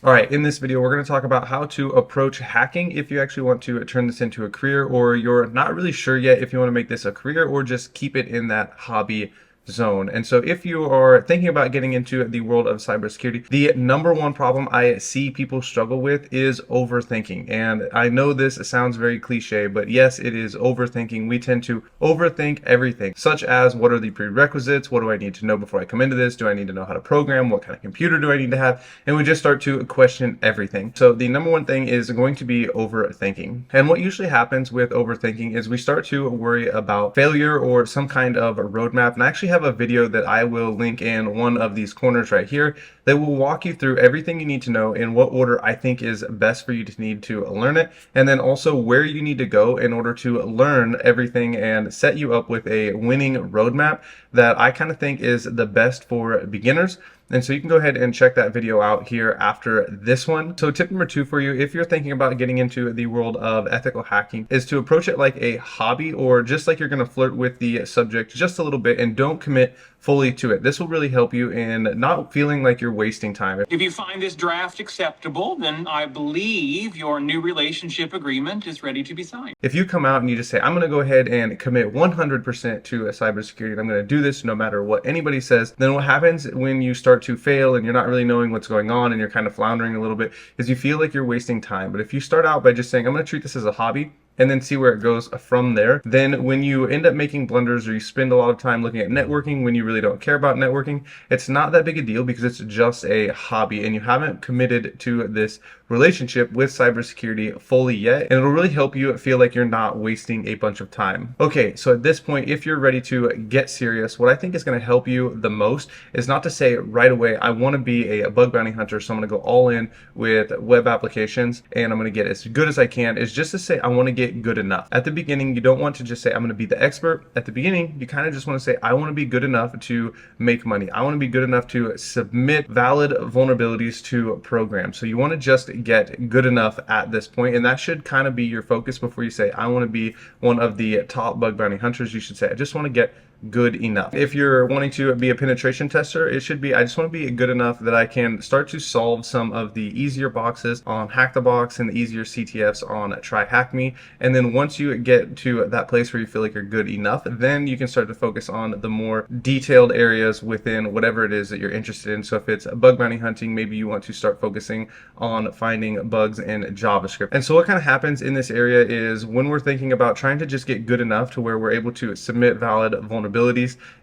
All right, in this video, we're going to talk about how to approach hacking if you actually want to turn this into a career, or you're not really sure yet if you want to make this a career or just keep it in that hobby zone. And so if you are thinking about getting into the world of cybersecurity, the number one problem I see people struggle with is overthinking. And I know this sounds very cliche, but yes, it is overthinking. We tend to overthink everything, such as what are the prerequisites? What do I need to know before I come into this? Do I need to know how to program? What kind of computer do I need to have? And we just start to question everything. So the number one thing is going to be overthinking. And what usually happens with overthinking is we start to worry about failure or some kind of a roadmap. And I actually have a video that I will link in one of these corners right here that will walk you through everything you need to know in what order I think is best for you to need to learn it, and then also where you need to go in order to learn everything and set you up with a winning roadmap that I kind of think is the best for beginners. And so you can go ahead and check that video out here after this one. So tip number 2 for you, if you're thinking about getting into the world of ethical hacking, is to approach it like a hobby, or just like you're going to flirt with the subject just a little bit and don't commit fully to it. This will really help you in not feeling like you're wasting time. If you find this draft acceptable, then I believe your new relationship agreement is ready to be signed. If you come out and you just say, I'm going to go ahead and commit 100% to a cybersecurity, and I'm going to do this no matter what anybody says, then what happens when you start to fail and you're not really knowing what's going on and you're kind of floundering a little bit is you feel like you're wasting time. But if you start out by just saying, I'm going to treat this as a hobby, and then see where it goes from there, then when you end up making blunders or you spend a lot of time looking at networking when you really don't care about networking, it's not that big a deal because it's just a hobby and you haven't committed to this relationship with cybersecurity fully yet, and it'll really help you feel like you're not wasting a bunch of time. Okay, so at this point, if you're ready to get serious, what I think is going to help you the most is not to say right away, I want to be a bug bounty hunter, so I'm going to go all in with web applications and I'm going to get as good as I can, is just to say I want to get good enough. At the beginning, you don't want to just say I'm going to be the expert. At the beginning, you kind of just want to say I want to be good enough to make money. I want to be good enough to submit valid vulnerabilities to programs. So you want to just get good enough at this point, and that should kind of be your focus before you say I want to be one of the top bug bounty hunters. You should say I just want to get good enough. If you're wanting to be a penetration tester, it should be I just want to be good enough that I can start to solve some of the easier boxes on Hack the Box and the easier CTFs on Try Hack Me. And then once you get to that place where you feel like you're good enough, then you can start to focus on the more detailed areas within whatever it is that you're interested in. So if it's bug bounty hunting, maybe you want to start focusing on finding bugs in JavaScript. And so what kind of happens in this area is when we're thinking about trying to just get good enough to where we're able to submit valid vulnerabilities,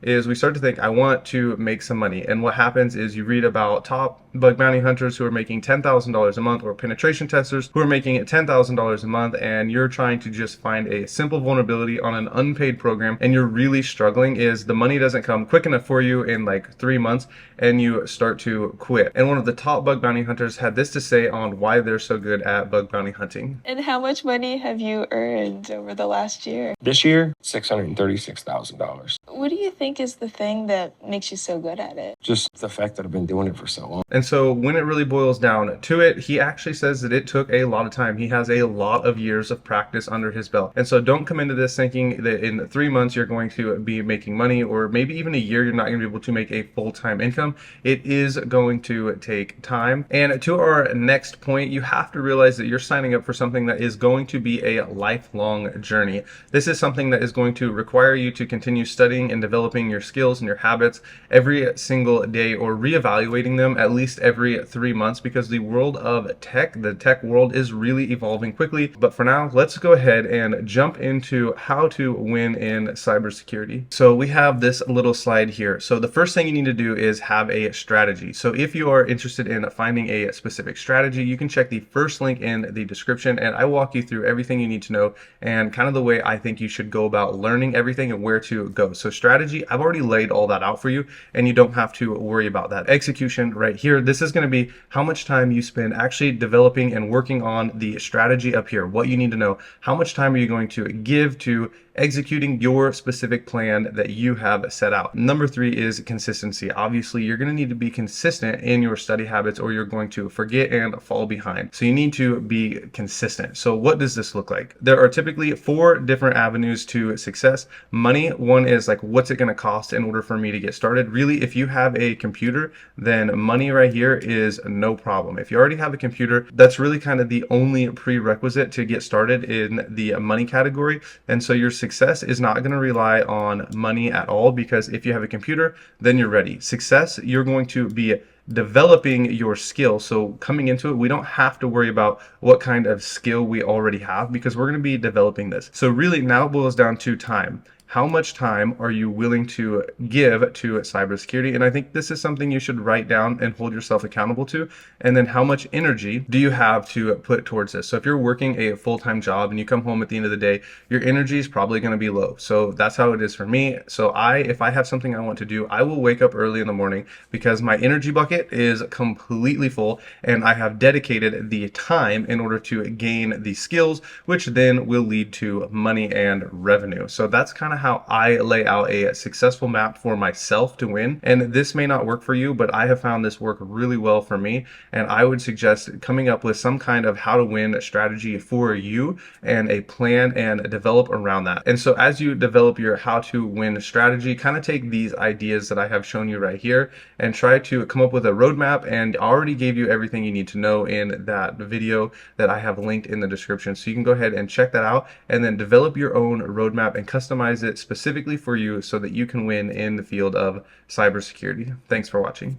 is we start to think I want to make some money. And what happens is you read about top bug bounty hunters who are making $10,000 a month, or penetration testers who are making $10,000 a month, and you're trying to just find a simple vulnerability on an unpaid program and you're really struggling, is the money doesn't come quick enough for you in like 3 months and you start to quit. And one of the top bug bounty hunters had this to say on why they're so good at bug bounty hunting. And how much money have you earned over the last year? This year, $636,000. What do you think is the thing that makes you so good at it? Just the fact that I've been doing it for so long. And so when it really boils down to it, he actually says that it took a lot of time. He has a lot of years of practice under his belt. And so don't come into this thinking that in 3 months you're going to be making money, or maybe even a year you're not going to be able to make a full-time income. It is going to take time. And to our next point, you have to realize that you're signing up for something that is going to be a lifelong journey. This is something that is going to require you to continue studying and developing your skills and your habits every single day, or reevaluating them at least every 3 months, because the world of tech, the tech world, is really evolving quickly. But for now, let's go ahead and jump into how to win in cybersecurity. So we have this little slide here. So the first thing you need to do is have a strategy. So if you are interested in finding a specific strategy, you can check the first link in the description, and I walk you through everything you need to know and kind of the way I think you should go about learning everything and where to go. So strategy, I've already laid all that out for you, and you don't have to worry about that. Execution right here, this is going to be how much time you spend actually developing and working on the strategy up here, what you need to know, how much time are you going to give to executing your specific plan that you have set out. Number 3 is consistency. Obviously, you're going to need to be consistent in your study habits or you're going to forget and fall behind. So you need to be consistent. So what does this look like? There are typically 4 different avenues to success. Money, one is like, what's it going to cost in order for me to get started? Really, if you have a computer, then money right here is no problem. If you already have a computer, that's really kind of the only prerequisite to get started in the money category. And so your success is not going to rely on money at all, because if you have a computer, then you're ready. Success, you're going to be developing your skill. So coming into it, we don't have to worry about what kind of skill we already have, because we're going to be developing this. So really now it boils down to time. How much time are you willing to give to cybersecurity? And I think this is something you should write down and hold yourself accountable to. And then how much energy do you have to put towards this? So if you're working a full-time job and you come home at the end of the day, your energy is probably going to be low. So that's how it is for me. So if I have something I want to do, I will wake up early in the morning because my energy bucket is completely full and I have dedicated the time in order to gain the skills, which then will lead to money and revenue. So that's kind of how I lay out a successful map for myself to win. And this may not work for you, but I have found this work really well for me. And I would suggest coming up with some kind of how to win strategy for you and a plan and develop around that. And so as you develop your how to win strategy, kind of take these ideas that I have shown you right here and try to come up with a roadmap. And I already gave you everything you need to know in that video that I have linked in the description. So you can go ahead and check that out and then develop your own roadmap and customize it specifically for you so that you can win in the field of cybersecurity. Thanks for watching.